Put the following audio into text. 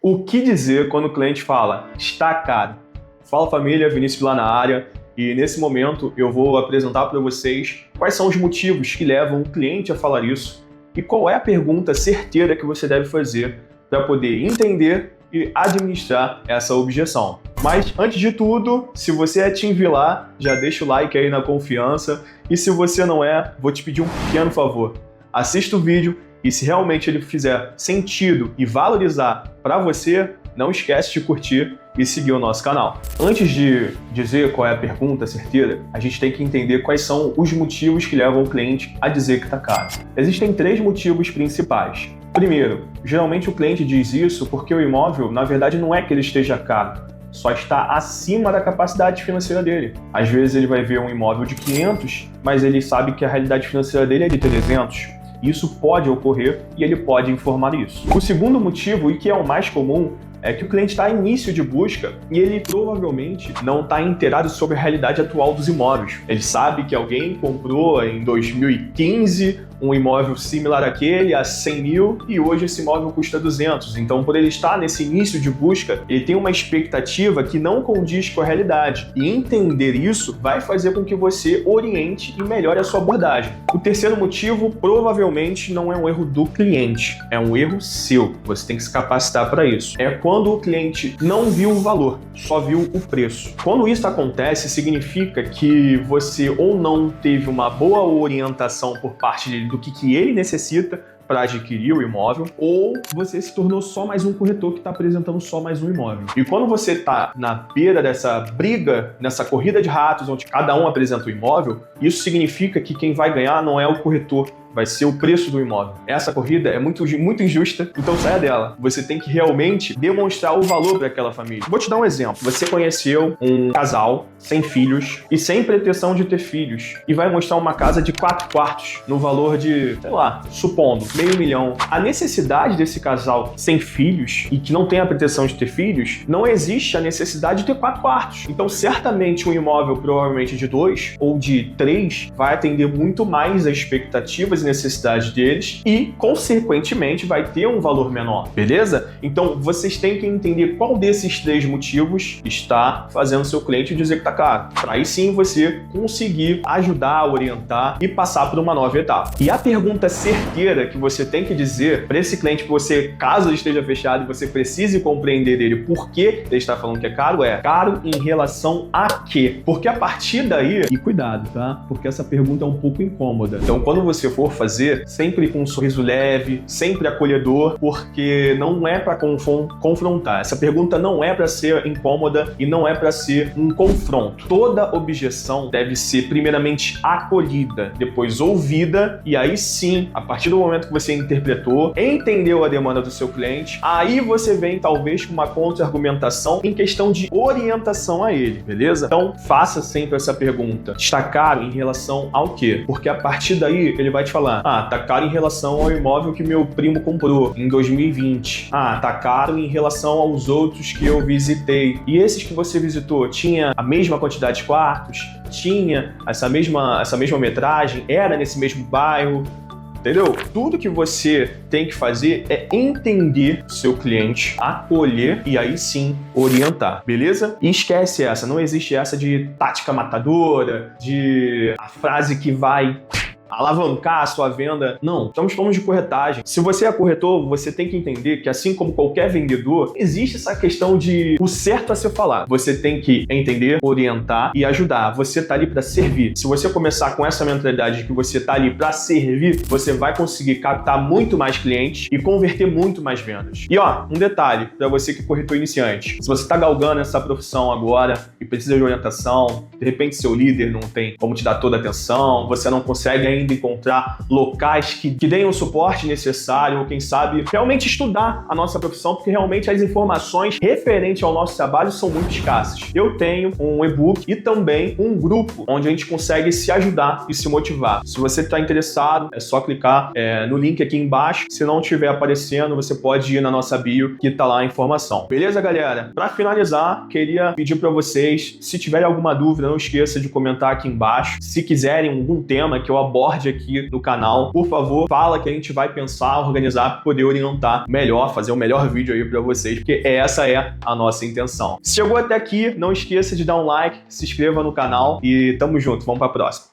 O que dizer quando o cliente fala, está caro? Fala família, Vinícius lá na área, e nesse momento eu vou apresentar para vocês quais são os motivos que levam o cliente a falar isso e qual é a pergunta certeira que você deve fazer para poder entender e administrar essa objeção. Mas antes de tudo, se você é Team Vilar, já deixa o like aí na confiança, e se você não é, vou te pedir um pequeno favor. Assista o vídeo e se realmente ele fizer sentido e valorizar para você, não esquece de curtir e seguir o nosso canal. Antes de dizer qual é a pergunta certeira, a gente tem que entender quais são os motivos que levam o cliente a dizer que está caro. Existem 3 motivos principais. Primeiro, geralmente o cliente diz isso porque o imóvel, na verdade, não é que ele esteja caro, só está acima da capacidade financeira dele. Às vezes ele vai ver um imóvel de 500, mas ele sabe que a realidade financeira dele é de 300. Isso pode ocorrer e ele pode informar isso. O segundo motivo, e que é o mais comum, é que o cliente está em início de busca e ele provavelmente não está inteirado sobre a realidade atual dos imóveis. Ele sabe que alguém comprou em 2015 um imóvel similar àquele a 100 mil e hoje esse imóvel custa 200. Então, por ele estar nesse início de busca, ele tem uma expectativa que não condiz com a realidade. E entender isso vai fazer com que você oriente e melhore a sua abordagem. O terceiro motivo provavelmente não é um erro do cliente, é um erro seu. Você tem que se capacitar para isso. É quando o cliente não viu o valor, só viu o preço. Quando isso acontece, significa que você ou não teve uma boa orientação por parte dele do que ele necessita para adquirir o imóvel, ou você se tornou só mais um corretor que está apresentando só mais um imóvel. E quando você está na beira dessa briga, nessa corrida de ratos, onde cada um apresenta o imóvel, isso significa que quem vai ganhar não é o corretor, vai ser o preço do imóvel. Essa corrida é muito injusta, então saia dela. Você tem que realmente demonstrar o valor para aquela família. Vou te dar um exemplo. Você conheceu um casal sem filhos e sem pretensão de ter filhos e vai mostrar uma casa de 4 quartos no valor de, sei lá, supondo, $500 mil. A necessidade desse casal sem filhos e que não tem a pretensão de ter filhos, não existe a necessidade de ter 4 quartos. Então, certamente um imóvel provavelmente de 2 ou de 3 vai atender muito mais as expectativas e necessidades deles e, consequentemente, vai ter um valor menor, beleza? Então, vocês têm que entender qual desses 3 motivos está fazendo seu cliente dizer que tá caro, para aí sim você conseguir ajudar, orientar e passar por uma nova etapa. E a pergunta certeira que você tem que dizer para esse cliente que você, caso ele esteja fechado e você precise compreender dele por que ele está falando que é caro em relação a quê? Porque a partir daí, e cuidado, tá? Porque essa pergunta é um pouco incômoda. Então, quando você for fazer, sempre com um sorriso leve, sempre acolhedor, porque não é para confrontar. Essa pergunta não é para ser incômoda e não é para ser um confronto. Toda objeção deve ser primeiramente acolhida, depois ouvida, e aí sim, a partir do momento que você interpretou, entendeu a demanda do seu cliente, aí você vem talvez com uma contra-argumentação em questão de orientação a ele, beleza? Então, faça sempre essa pergunta. Está caro em relação ao quê? Porque a partir daí, ele vai te falar, tá caro em relação ao imóvel que meu primo comprou em 2020. Tá caro em relação aos outros que eu visitei. E esses que você visitou, tinha a mesma quantidade de quartos? Tinha essa mesma metragem? Era nesse mesmo bairro? Entendeu? Tudo que você tem que fazer é entender o seu cliente, acolher e aí sim orientar, beleza? E esquece essa, não existe essa de tática matadora, de a frase que vai alavancar a sua venda. Não, estamos falando de corretagem. Se você é corretor, você tem que entender que, assim como qualquer vendedor, existe essa questão de o certo a ser falado. Você tem que entender, orientar e ajudar. Você tá ali para servir. Se você começar com essa mentalidade de que você tá ali para servir, você vai conseguir captar muito mais clientes e converter muito mais vendas. E um detalhe para você que é corretor iniciante. Se você tá galgando essa profissão agora e precisa de orientação, de repente seu líder não tem como te dar toda a atenção, você não consegue ainda encontrar locais que deem o suporte necessário, ou quem sabe realmente estudar a nossa profissão, porque realmente as informações referentes ao nosso trabalho são muito escassas. Eu tenho um e-book e também um grupo onde a gente consegue se ajudar e se motivar. Se você está interessado, é só clicar no link aqui embaixo. Se não estiver aparecendo, você pode ir na nossa bio que tá lá a informação. Beleza, galera? Para finalizar, queria pedir para vocês, se tiverem alguma dúvida, não esqueça de comentar aqui embaixo. Se quiserem algum tema que eu abordo onboard aqui no canal. Por favor, fala que a gente vai pensar, organizar para poder orientar melhor, fazer o melhor vídeo aí para vocês, porque essa é a nossa intenção. Se chegou até aqui, não esqueça de dar um like, se inscreva no canal e tamo junto, vamos para a próxima.